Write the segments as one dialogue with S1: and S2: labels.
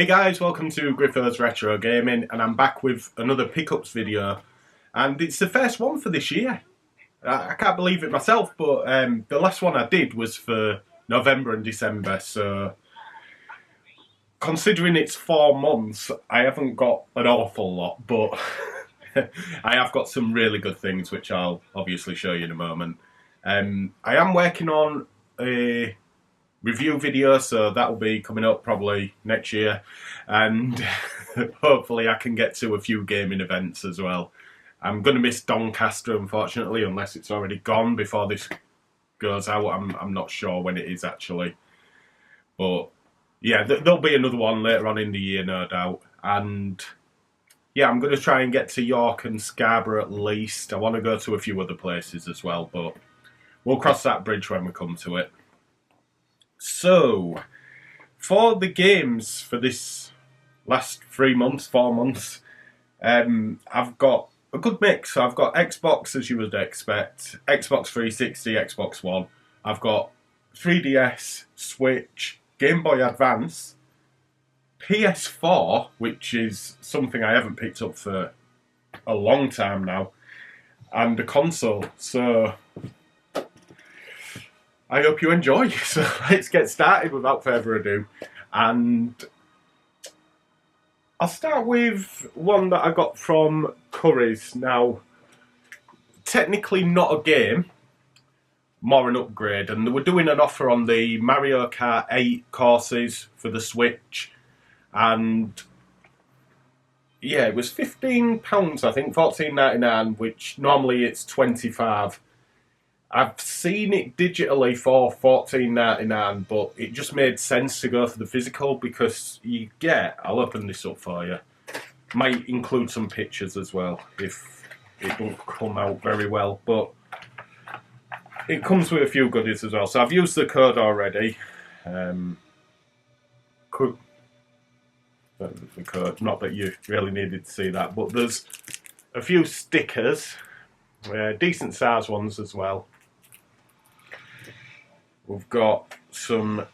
S1: Hey guys, welcome to Griffo's Retro Gaming, and I'm back with another pickups video, and it's the first one for this year. I can't believe it myself, but the last one I did was for November and December, so considering it's 4 months, I haven't got an awful lot, but I have got some really good things, which I'll obviously show you in a moment. I am working on a review video, so that will be coming up probably next year, and hopefully I can get to a few gaming events as well. I'm going to miss Doncaster, unfortunately, unless it's already gone before this goes out. I'm not sure when it is actually, but yeah, there'll be another one later on in the year, no doubt. And yeah, I'm going to try and get to York and Scarborough at least. I want to go to a few other places as well, but we'll cross that bridge when we come to it. So, for the games for this last 4 months, I've got a good mix. I've got Xbox, as you would expect, Xbox 360, Xbox One. I've got 3DS, Switch, Game Boy Advance, PS4, which is something I haven't picked up for a long time now, and a console. So I hope you enjoy. So let's get started without further ado. And I'll start with one that I got from Curry's. Now, technically not a game, more an upgrade. And they were doing an offer on the Mario Kart 8 courses for the Switch. And yeah, it was £15, I think, $14.99, which normally it's $25. I've seen it digitally for $14.99, but it just made sense to go for the physical because you get, I'll open this up for you, might include some pictures as well if it don't come out very well, but it comes with a few goodies as well. So I've used the code already. The code, not that you really needed to see that, but there's a few stickers, decent size ones as well. We've got some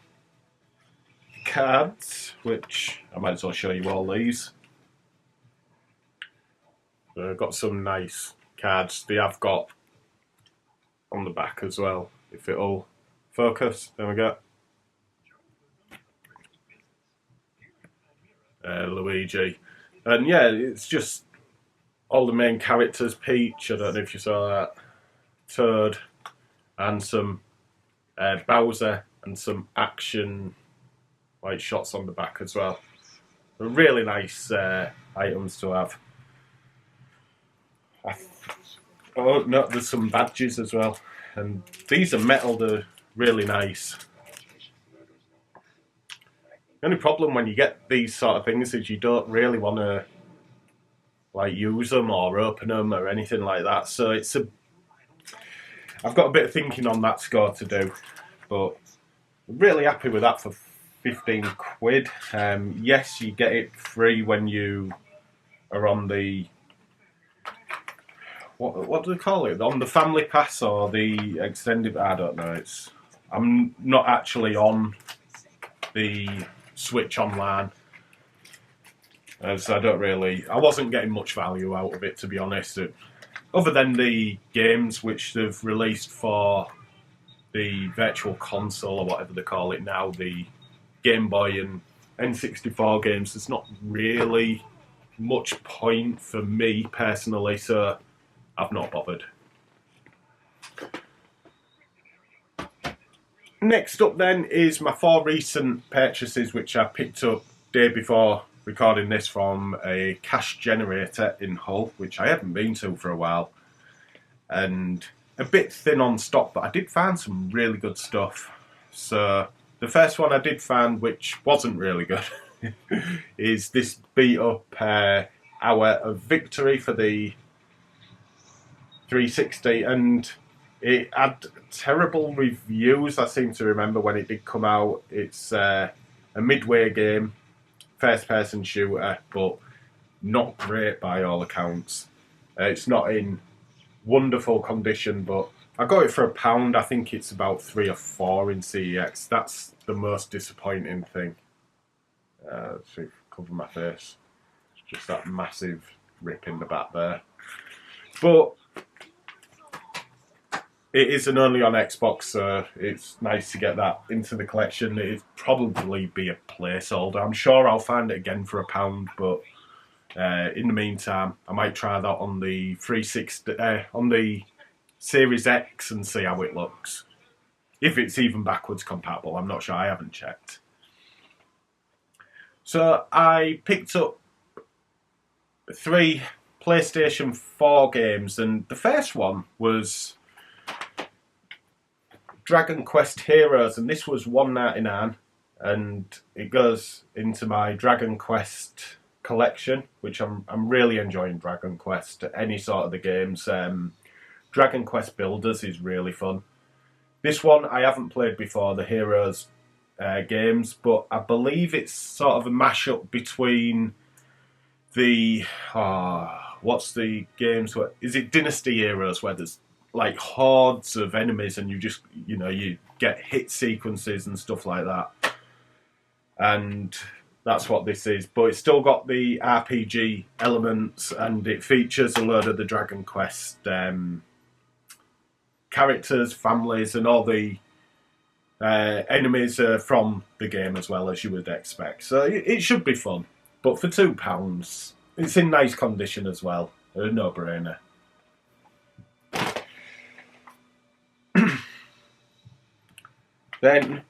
S1: cards, which I might as well show you all these. So I've got some nice cards. They have got on the back as well, if it'll focus. There we go. Luigi. And yeah, it's just all the main characters. Peach, I don't know if you saw that. Toad, and some Bowser, and some action like shots on the back as well. Really nice items to have. Oh no, there's some badges as well, and these are metal. They're really nice. The only problem when you get these sort of things is you don't really want to like use them or open them or anything like that. So it's a I've got a bit of thinking on that score to do, but I'm really happy with that for 15 quid. Yes, you get it free when you are on the, what do they call it? On the Family Pass or the extended, I don't know. I'm not actually on the Switch Online, as I wasn't getting much value out of it, to be honest. Other than the games which they've released for the Virtual Console, or whatever they call it now, the Game Boy and N64 games, there's not really much point for me personally, so I've not bothered. Next up then is my 4 recent purchases, which I picked up day before recording this from a cash generator in Hull, which I haven't been to for a while, and a bit thin on stock, but I did find some really good stuff. So the first one I did find, which wasn't really good, is this beat up Hour of Victory for the 360, and it had terrible reviews, I seem to remember, when it did come out. It's a midway game, first-person shooter, but not great by all accounts. It's not in wonderful condition, but I got it for £1. I think it's about 3 or 4 in CEX. That's the most disappointing thing. Let's see if I cover my face. It's just that massive rip in the back there. But it isn't only on Xbox, so it's nice to get that into the collection. It'd probably be a placeholder. I'm sure I'll find it again for £1, but in the meantime, I might try that on the 360, on the Series X and see how it looks. If it's even backwards compatible, I'm not sure. I haven't checked. So I picked up 3 PlayStation 4 games, and the first one was Dragon Quest Heroes, and this was $1.99, and it goes into my Dragon Quest collection, which I'm really enjoying. Dragon Quest, any sort of the games. Dragon Quest Builders is really fun. This one I haven't played before, the Heroes games, but I believe it's sort of a mashup between the what's the games? Is it Dynasty Heroes, where there's like hordes of enemies and you just, you get hit sequences and stuff like that, and that's what this is. But it's still got the RPG elements, and it features a load of the Dragon Quest characters, families, and all the enemies from the game as well, as you would expect. So it should be fun. But for £2, it's in nice condition as well. A no-brainer. Then,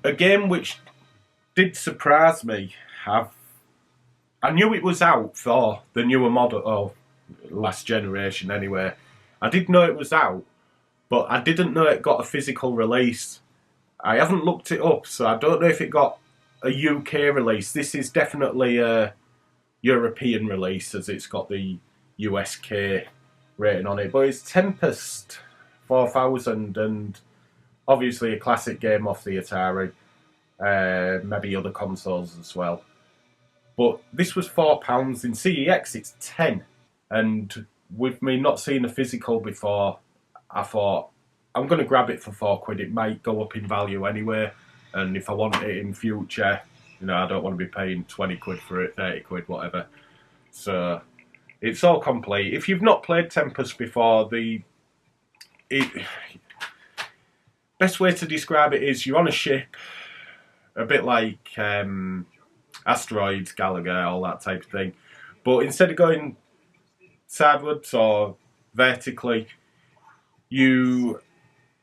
S1: a game which did surprise me. I knew it was out for the newer model, or last generation anyway. I did know it was out, but I didn't know it got a physical release. I haven't looked it up, so I don't know if it got a UK release. This is definitely a European release, as it's got the USK rating on it. But it's Tempest 4000, and obviously a classic game off the Atari. Maybe other consoles as well. But this was £4. In CEX it's 10. And with me not seeing a physical before, I thought, I'm going to grab it for £4. It might go up in value anyway. And if I want it in future, I don't want to be paying 20 quid for it, 30 quid, whatever. So it's all complete. If you've not played Tempest before, best way to describe it is you're on a ship, a bit like Asteroids, Gallagher, all that type of thing. But instead of going sideways or vertically, you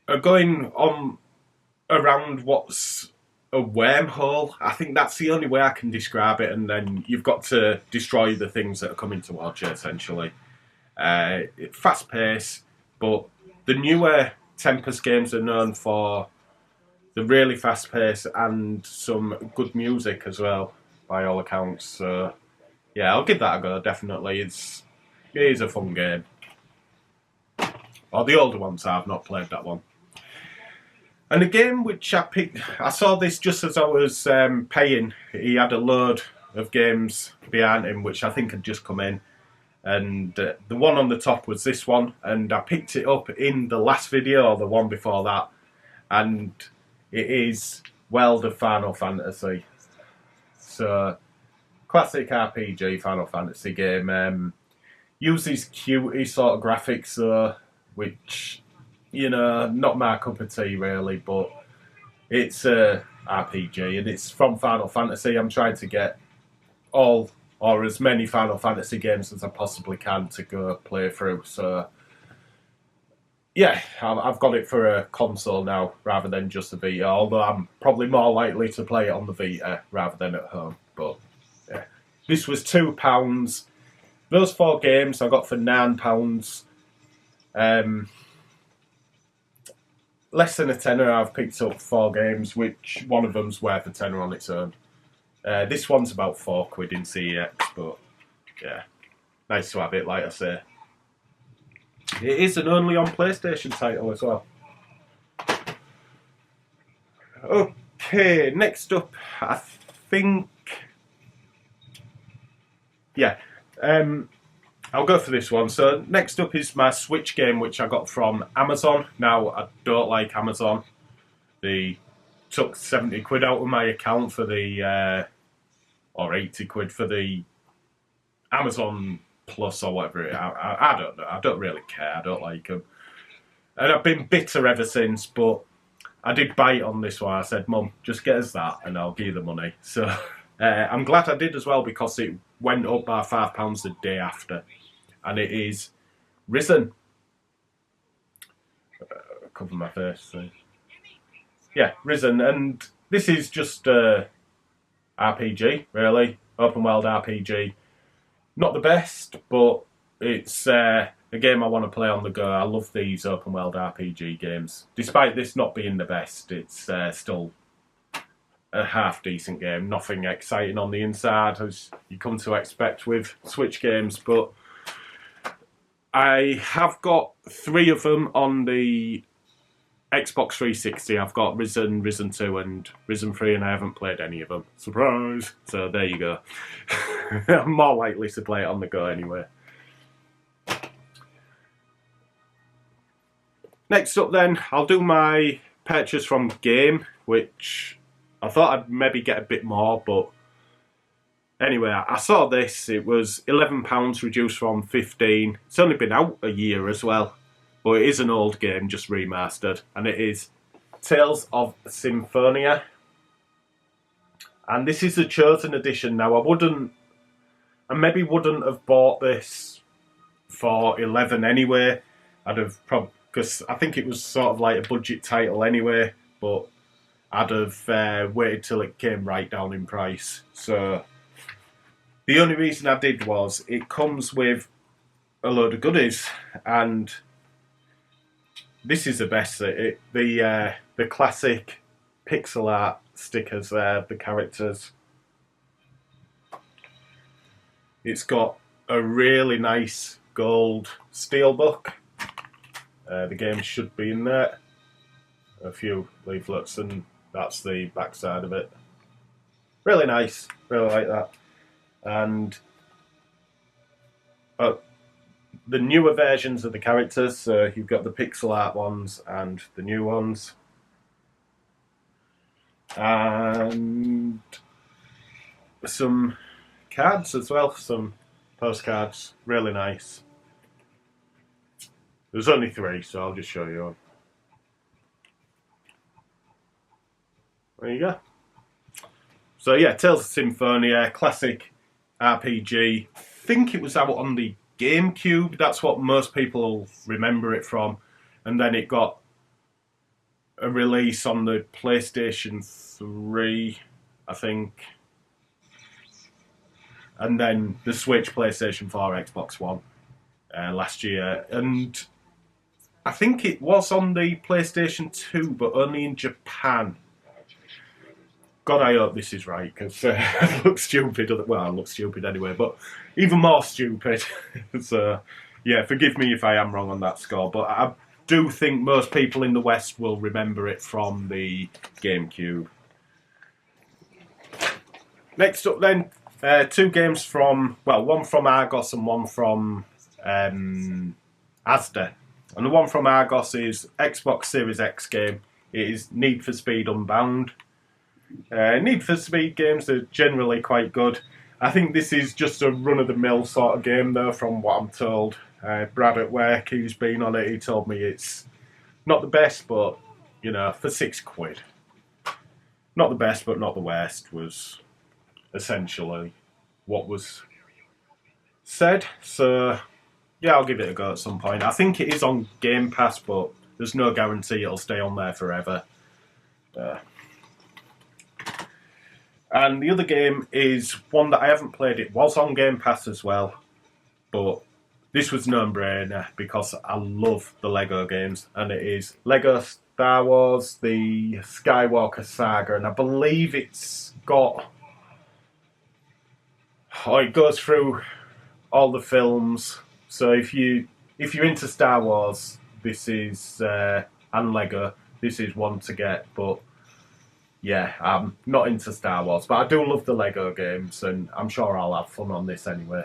S1: are going on around what's a wormhole. I think that's the only way I can describe it, and then you've got to destroy the things that are coming towards you, essentially. Fast pace, but the newer Tempest games are known for the really fast pace and some good music as well, by all accounts. So yeah, I'll give that a go, definitely. It is a fun game. Or the older ones, I've not played that one. And a game which I picked, I saw this just as I was paying. He had a load of games behind him, which I think had just come in. And the one on the top was this one, and I picked it up in the last video, or the one before that. And it is World of Final Fantasy. So, classic RPG Final Fantasy game. Uses cutie sort of graphics, which, not my cup of tea really, but it's a RPG, and it's from Final Fantasy. I'm trying to get all, or as many Final Fantasy games as I possibly can to go play through. So, yeah, I've got it for a console now rather than just a Vita, although I'm probably more likely to play it on the Vita rather than at home. But, yeah. This was £2. Those 4 games I got for £9. Less than a tenner. I've picked up 4 games, which one of them's worth a tenner on its own. This one's about £4 in CEX, but yeah, nice to have it, like I say. It is an only on PlayStation title as well. Okay, next up, I think, yeah, I'll go for this one. So next up is my Switch game, which I got from Amazon. Now, I don't like Amazon. They took 70 quid out of my account for the or 80 quid for the Amazon Plus or whatever. I don't know. I don't really care. I don't like them. And I've been bitter ever since, but I did bite on this one. I said, Mum, just get us that and I'll give you the money. So I'm glad I did as well, because it went up by £5 the day after. And it is Risen. Cover my face. So. Yeah, Risen. And this is just RPG, really. Open world RPG. Not the best, but it's a game I want to play on the go. I love these open world RPG games. Despite this not being the best, it's still a half decent game. Nothing exciting on the inside, as you come to expect with Switch games, but I have got 3 of them on the Xbox 360. I've got Risen, Risen 2 and Risen 3, and I haven't played any of them. Surprise! So there you go. I'm more likely to play it on the go anyway. Next up then, I'll do my purchase from Game, which I thought I'd maybe get a bit more, but anyway, I saw this. It was £11 reduced from 15. It's only been out a year as well, but it is an old game, just remastered, and it is Tales of Symphonia. And this is a chosen edition. Now, I maybe wouldn't have bought this for 11 anyway. I'd have probably, because I think it was sort of like a budget title anyway, but I'd have waited till it came right down in price. So the only reason I did was it comes with a load of goodies, and this is the best. The classic pixel art stickers there, the characters. It's got a really nice gold steelbook. The game should be in there. A few leaflets, and that's the back side of it. Really nice. Really like that. And the newer versions of the characters, so you've got the pixel art ones and the new ones. And some cards as well, some postcards, really nice. There's only 3, so I'll just show you. There you go. So yeah, Tales of Symphonia, classic RPG. I think it was out on the GameCube. That's what most people remember it from. And then it got a release on the PlayStation 3, I think. And then the Switch, PlayStation 4, Xbox One last year. And I think it was on the PlayStation 2, but only in Japan. God, I hope this is right, because I look stupid. Well, I look stupid anyway, but even more stupid. So, yeah, forgive me if I am wrong on that score, but I do think most people in the West will remember it from the GameCube. Next up then, 2 games from, well, one from Argos and one from Asda. And the one from Argos is Xbox Series X game. It is Need for Speed Unbound. Need for Speed games are generally quite good. I think this is just a run-of-the-mill sort of game though, from what I'm told. Brad at work, who's been on it, he told me it's not the best, but, you know, for £6. Not the best, but not the worst, was essentially what was said. So, yeah, I'll give it a go at some point. I think it is on Game Pass, but there's no guarantee it'll stay on there forever. And the other game is one that I haven't played. It was on Game Pass as well, but this was no-brainer because I love the Lego games, and it is Lego Star Wars, the Skywalker Saga, and I believe it's got... Oh, it goes through all the films. So if you're into Star Wars, this is and Lego, this is one to get. But yeah, I'm not into Star Wars, but I do love the Lego games, and I'm sure I'll have fun on this anyway.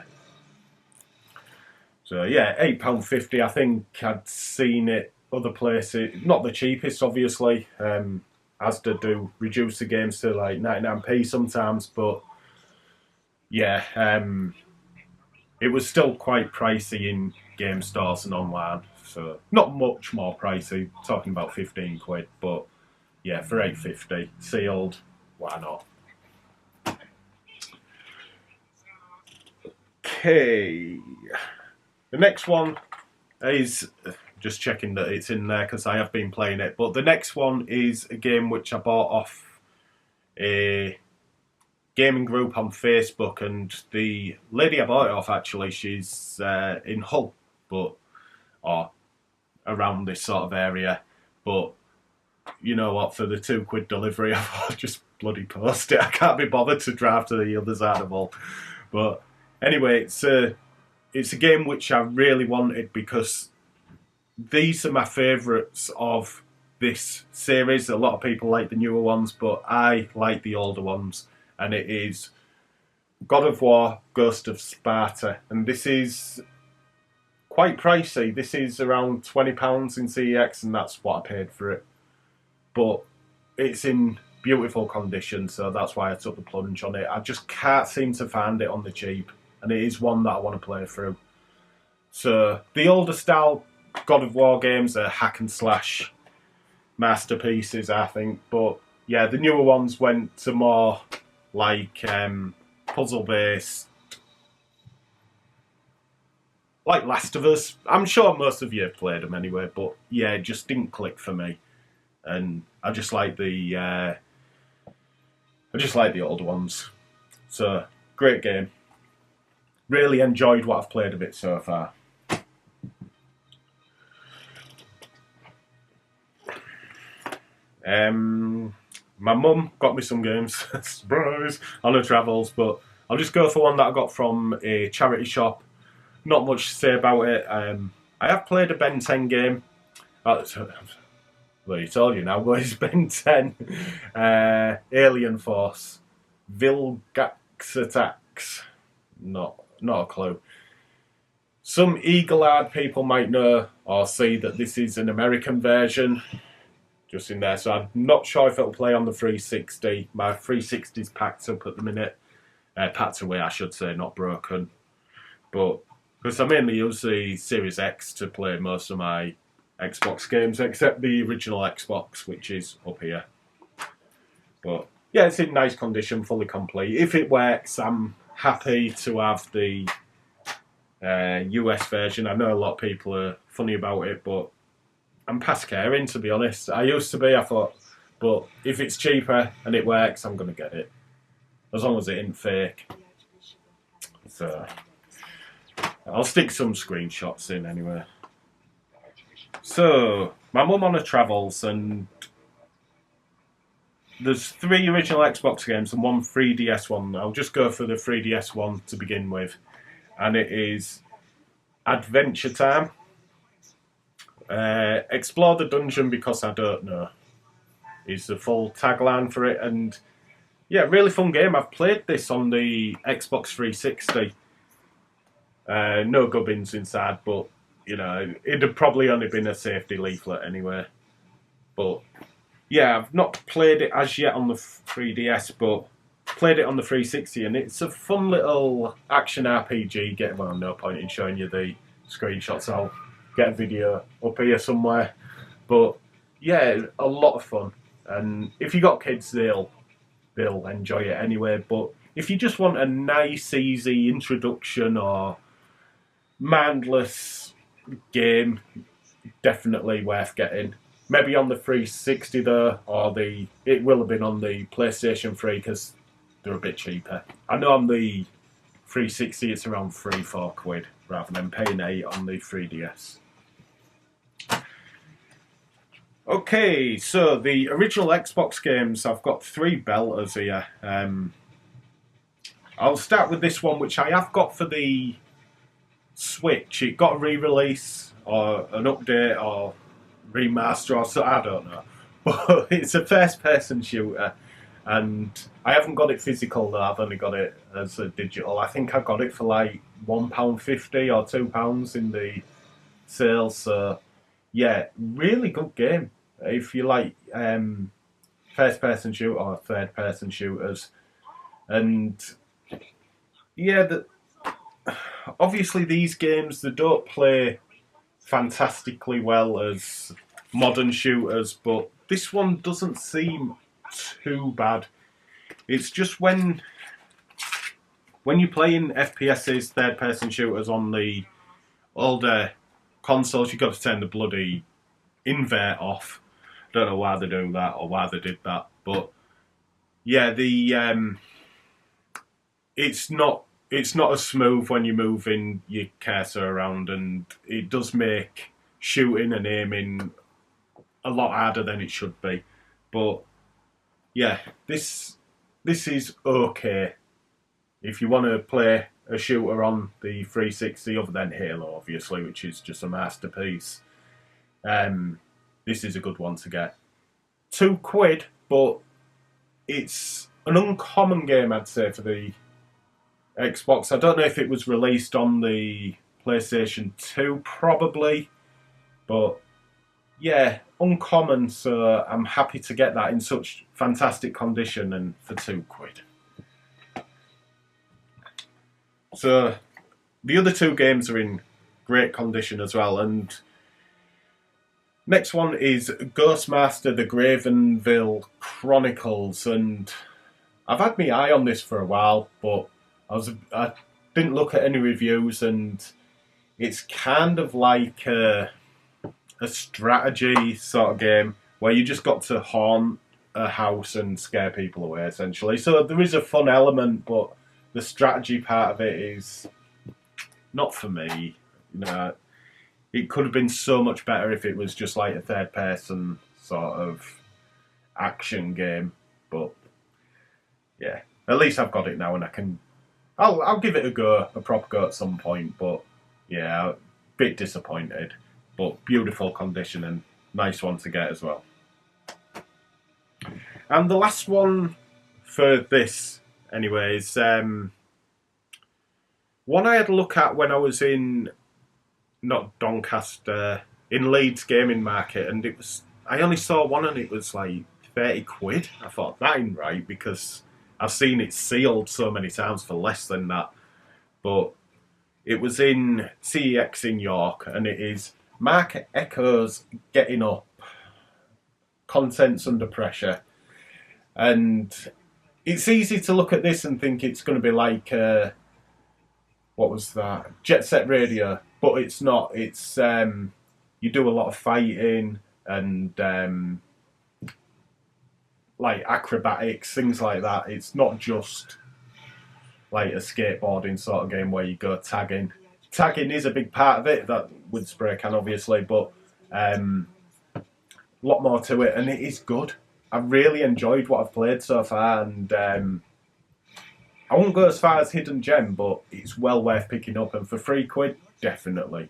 S1: So yeah, £8.50. I think I'd seen it other places. Not the cheapest, obviously. Asda do reduce the games to like 99p sometimes, but yeah, it was still quite pricey in game stores and online, so not much more pricey. Talking about 15 quid, but yeah, for 8.50 sealed, why not? Okay, the next one is just checking that it's in there because I have been playing it. But the next one is a game which I bought off a gaming group on Facebook, and the lady I bought it off actually, she's in Hull, but or around this sort of area. But you know what? For the £2 delivery, I'll just bloody post it. I can't be bothered to drive to the other side of Hull. But anyway, it's a game which I really wanted because these are my favourites of this series. A lot of people like the newer ones, but I like the older ones. And it is God of War Ghost of Sparta. And this is quite pricey. This is around £20 in CEX, and that's what I paid for it. But it's in beautiful condition, so that's why I took the plunge on it. I just can't seem to find it on the cheap, and it is one that I want to play through. So the older style God of War games are hack and slash masterpieces, I think. But yeah, the newer ones went to more like puzzle based, like Last of Us. I'm sure most of you have played them anyway, but yeah, it just didn't click for me. And I just like the older ones. So great game. Really enjoyed what I've played of it so far. My mum got me some games, surprise, on her travels, but I'll just go for one that I got from a charity shop. Not much to say about it. I have played a Ben 10 game. Well, you told you now, but it's Ben 10. Alien Force. Vilgax Attacks. Not a clue. Some eagle-eyed people might know or see that this is an American version. Just in there, so I'm not sure if it'll play on the 360. My 360's packed up at the minute. Packed away, I should say, not broken. But because I mainly use the Series X to play most of my Xbox games, except the original Xbox, which is up here. But yeah, it's in nice condition, fully complete. If it works, I'm happy to have the US version. I know a lot of people are funny about it, but I'm past caring, to be honest. I used to be, I thought, but if it's cheaper and it works, I'm going to get it. As long as it ain't fake. So, I'll stick some screenshots in anyway. So, my mum on her travels, and there's 3 original Xbox games and 1 3DS one. I'll just go for the 3DS one to begin with. And it is Adventure Time. Explore the dungeon because I don't know is the full tagline for it, and yeah, really fun game. I've played this on the Xbox 360. No gubbins inside, but you know, it'd have probably only been a safety leaflet anyway. But yeah, I've not played it as yet on the 3DS, but played it on the 360, and it's a fun little action RPG. Well, no point in showing you the screenshots. I'll get a video up here somewhere. But yeah, a lot of fun. And if you got kids, they'll enjoy it anyway. But if you just want a nice, easy introduction or mindless game, definitely worth getting. Maybe on the 360 though, or it will have been on the PlayStation 3 because they're a bit cheaper. I know on the 360 it's around £3-4 rather than paying 8 on the 3DS. Okay, so the original Xbox games, I've got 3 belters here. I'll start with this one, which I have got for the Switch. It got a re-release or an update or remaster or so, I don't know. But it's a first-person shooter, and I haven't got it physical though. I've only got it as a digital. I think I got it for like £1.50 or £2 in the sale. So yeah, really good game. If you like first-person shooter or third-person shooters, and yeah, obviously these games, they don't play fantastically well as modern shooters, but this one doesn't seem too bad. It's just when you're playing FPSs, third-person shooters on the older consoles, you've got to turn the bloody invert off. Don't know why they do that or why they did that, but yeah, it's not as smooth when you're moving your cursor around, and it does make shooting and aiming a lot harder than it should be. But yeah, this is okay if you want to play a shooter on the 360, other than Halo, obviously, which is just a masterpiece. This is a good one to get. £2, but it's an uncommon game, I'd say, for the Xbox. I don't know if it was released on the PlayStation 2, probably, but yeah, uncommon, so I'm happy to get that in such fantastic condition and for £2. So the other two games are in great condition as well, and next one is Ghostmaster: The Gravenville Chronicles, and I've had my eye on this for a while, but I didn't look at any reviews, and it's kind of like a strategy sort of game where you just got to haunt a house and scare people away, essentially. So there is a fun element, but the strategy part of it is not for me. You know, it could have been so much better if it was just like a third-person sort of action game. But yeah, at least I've got it now, and I'll give it a proper go at some point. But yeah, a bit disappointed. But beautiful condition and nice one to get as well. And the last one for this, anyways, one I had a look at when I was in, not Doncaster, in Leeds Gaming Market, and I only saw one and it was like £30. I thought, that ain't right, because I've seen it sealed so many times for less than that. But it was in CEX in York, and it is Mark Echo's Getting Up, Contents Under Pressure. And it's easy to look at this and think it's going to be like, what was that? Jet Set Radio. But it's not. It's, you do a lot of fighting and like acrobatics, things like that. It's not just like a skateboarding sort of game where you go tagging. Tagging is a big part of it, that with spray can, obviously, but a lot more to it, and it is good. I've really enjoyed what I've played so far, and I won't go as far as Hidden Gem, but it's well worth picking up, and for £3, definitely.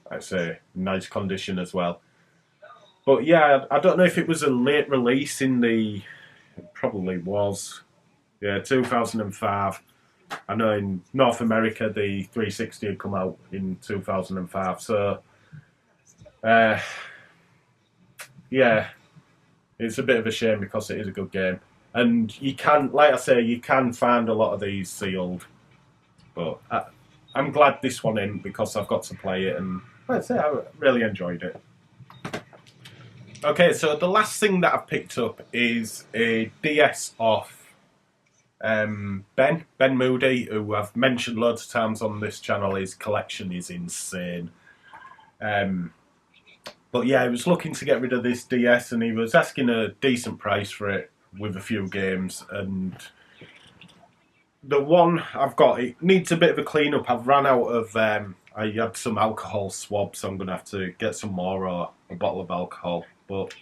S1: That's a nice condition as well. But yeah, I don't know if it was a late release in the... It probably was. Yeah, 2005. I know in North America the 360 had come out in 2005, so yeah, it's a bit of a shame because it is a good game, and you can, like I say, you can find a lot of these sealed, but I'm glad this one in because I've got to play it, and like I say, I really enjoyed it. Okay, so the last thing that I've picked up is a DS off Ben Moody, who I've mentioned loads of times on this channel. His collection is insane. But yeah, he was looking to get rid of this DS, and he was asking a decent price for it with a few games. And the one I've got, it needs a bit of a clean up. I've run out of, I had some alcohol swabs, so I'm going to have to get some more, or a bottle of alcohol. But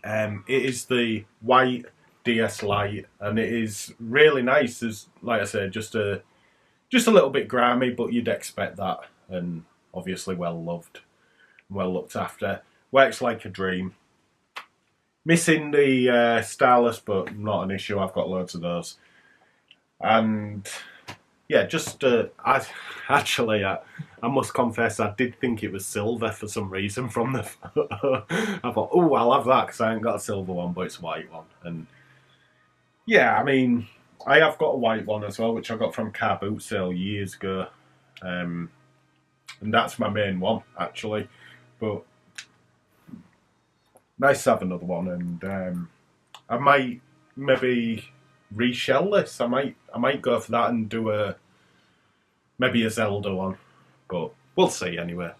S1: it is the white DS Lite, and it is really nice. There's, like I said, just a little bit grimy, but you'd expect that, and obviously well loved, well looked after. Works like a dream. Missing the stylus, but not an issue. I've got loads of those. And yeah, just I must confess, I did think it was silver for some reason from the photo. I thought, oh, I'll have that because I ain't got a silver one, but it's a white one. And Yeah, I mean, I have got a white one as well, which I got from Car Boot Sale years ago. Um, and that's my main one, actually. But nice to have another one, and I might maybe reshell this. I might go for that and do maybe a Zelda one, but we'll see anyway.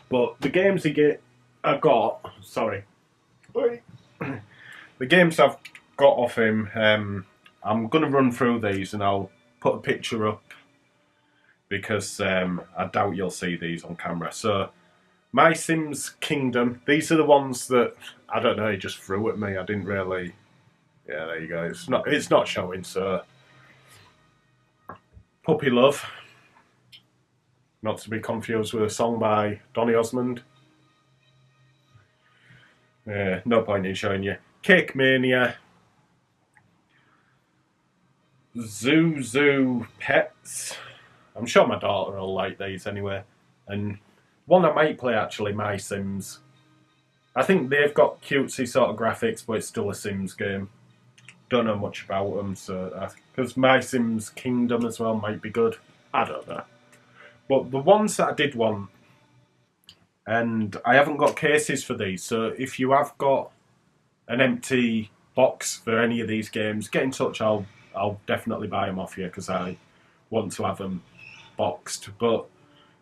S1: But the games I got, sorry, the games I've got off him, I'm gonna run through these and I'll put a picture up because I doubt you'll see these on camera. So, My Sims Kingdom. These are the ones that I don't know. He just threw at me. I didn't really. Yeah, there you go. It's not showing. So, Puppy Love. Not to be confused with a song by Donny Osmond. No point in showing you. Cake Mania. Zoo Pets. I'm sure my daughter will like these anyway. And one I might play actually, My Sims. I think they've got cutesy sort of graphics, but it's still a Sims game. Don't know much about them, so because My Sims Kingdom as well might be good. I don't know. But the ones that I did want, and I haven't got cases for these, so if you have got an empty box for any of these games, get in touch. I'll definitely buy them off you because I want to have them boxed. But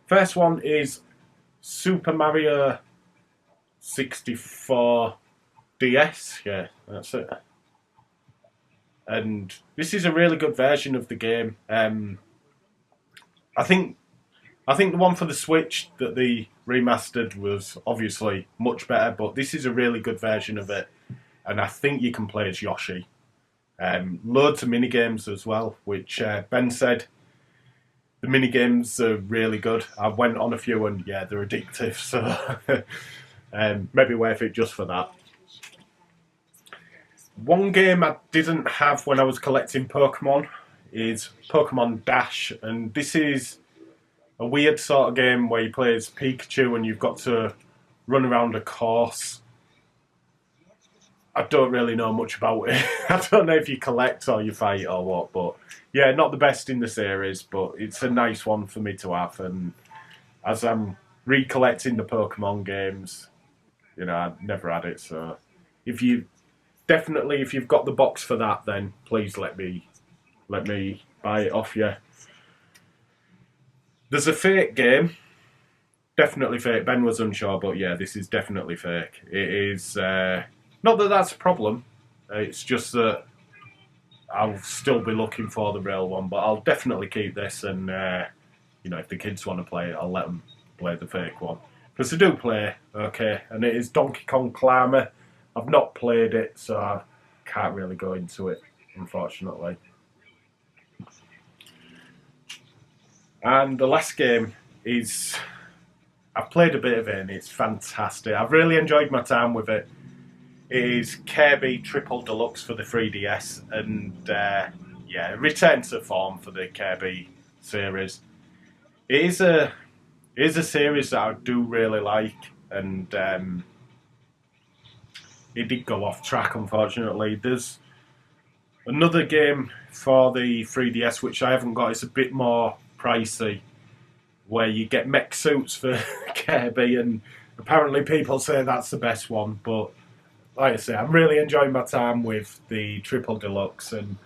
S1: first one is Super Mario 64 DS. Yeah, that's it. And this is a really good version of the game. I think the one for the Switch that they remastered was obviously much better, but this is a really good version of it, and I think you can play as Yoshi. Loads of minigames as well, which Ben said the minigames are really good. I went on a few and yeah, they're addictive, so maybe worth it just for that. One game I didn't have when I was collecting Pokemon is Pokemon Dash, and this is a weird sort of game where you play as Pikachu and you've got to run around a course. I don't really know much about it. I don't know if you collect or you fight or what, but yeah, not the best in the series, but it's a nice one for me to have. And as I'm recollecting the Pokemon games, I've never had it, so if you've got the box for that, then please let me buy it off you. There's a fake game. Definitely fake. Ben was unsure, but yeah, this is definitely fake. It is not that that's a problem. It's just that I'll still be looking for the real one, but I'll definitely keep this. And if the kids want to play it, I'll let them play the fake one because they do play okay. And it is Donkey Kong Climber. I've not played it, so I can't really go into it, unfortunately. And the last game is, I've played a bit of it and it's fantastic. I've really enjoyed my time with it. It is Kirby Triple Deluxe for the 3DS, and return to form for the Kirby series. It is a series that I do really like, and it did go off track, unfortunately. There's another game for the 3DS which I haven't got. It's a bit more pricey, where you get mech suits for Kirby, and apparently people say that's the best one. But like I say, I'm really enjoying my time with the Triple Deluxe, and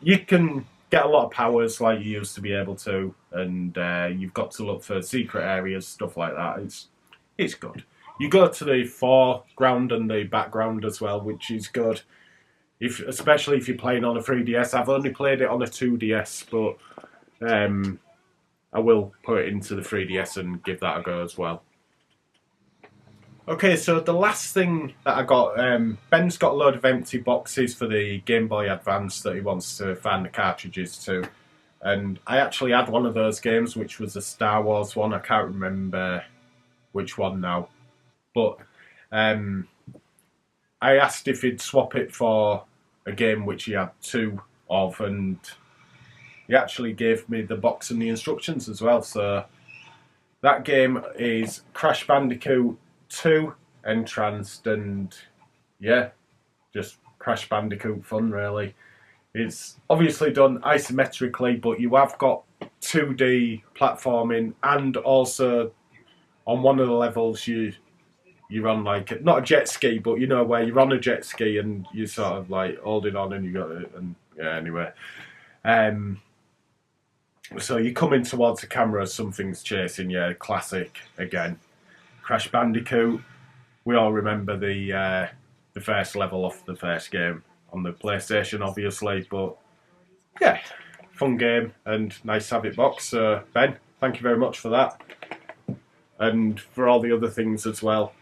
S1: you can get a lot of powers like you used to be able to, and you've got to look for secret areas, stuff like that. It's good. You go to the foreground and the background as well, which is good. Especially if you're playing on a 3DS. I've only played it on a 2DS, but I will put it into the 3DS and give that a go as well. Okay, so the last thing that I got, Ben's got a load of empty boxes for the Game Boy Advance that he wants to find the cartridges to. And I actually had one of those games, which was a Star Wars one. I can't remember which one now. But I asked if he'd swap it for a game which he had two of, and he actually gave me the box and the instructions as well. So that game is Crash Bandicoot 2 Entranced, and yeah, just Crash Bandicoot fun, really. It's obviously done isometrically, but you have got 2D platforming, and also on one of the levels you're on like not a jet ski, but you know where you're on a jet ski and you sort of like holding on and you got it, and yeah, anyway. So you're coming towards the camera, something's chasing you. Classic again. Crash Bandicoot. We all remember the first level off the first game on the PlayStation, obviously, but yeah, fun game and nice to have it boxed. So Ben, thank you very much for that, and for all the other things as well.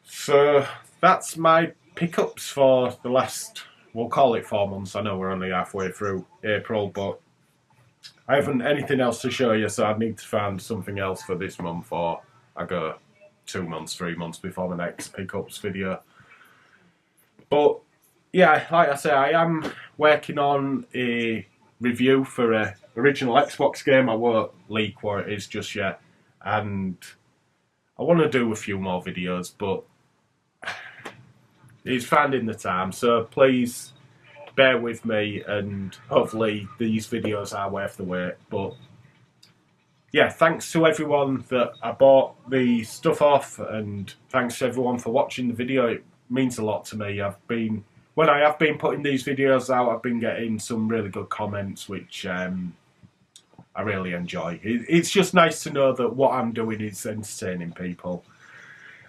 S1: So that's my pickups for the last, we'll call it 4 months. I know we're only halfway through April, but I haven't anything else to show you, so I need to find something else for this month, or I go 2 months, 3 months before the next pickups video. But yeah, like I say, I am working on a review for a original Xbox game. I won't leak what it is just yet, and I want to do a few more videos, but it's finding the time, so please bear with me, and hopefully these videos are worth the wait. But yeah, thanks to everyone that I bought the stuff off, and thanks to everyone for watching the video. It means a lot to me. When I have been putting these videos out, I've been getting some really good comments, which I really enjoy. It's just nice to know that what I'm doing is entertaining people.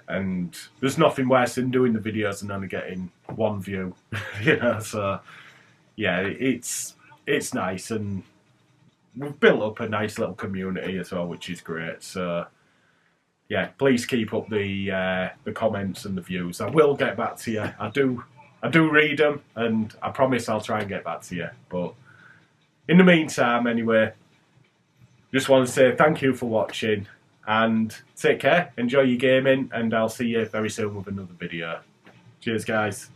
S1: And there's nothing worse than doing the videos and only getting one view, you know. So yeah, it's nice, and we've built up a nice little community as well, which is great. So yeah, please keep up the comments and the views. I will get back to you. I do read them, and I promise I'll try and get back to you. But in the meantime, anyway, just want to say thank you for watching. And take care, enjoy your gaming, and I'll see you very soon with another video. Cheers, guys.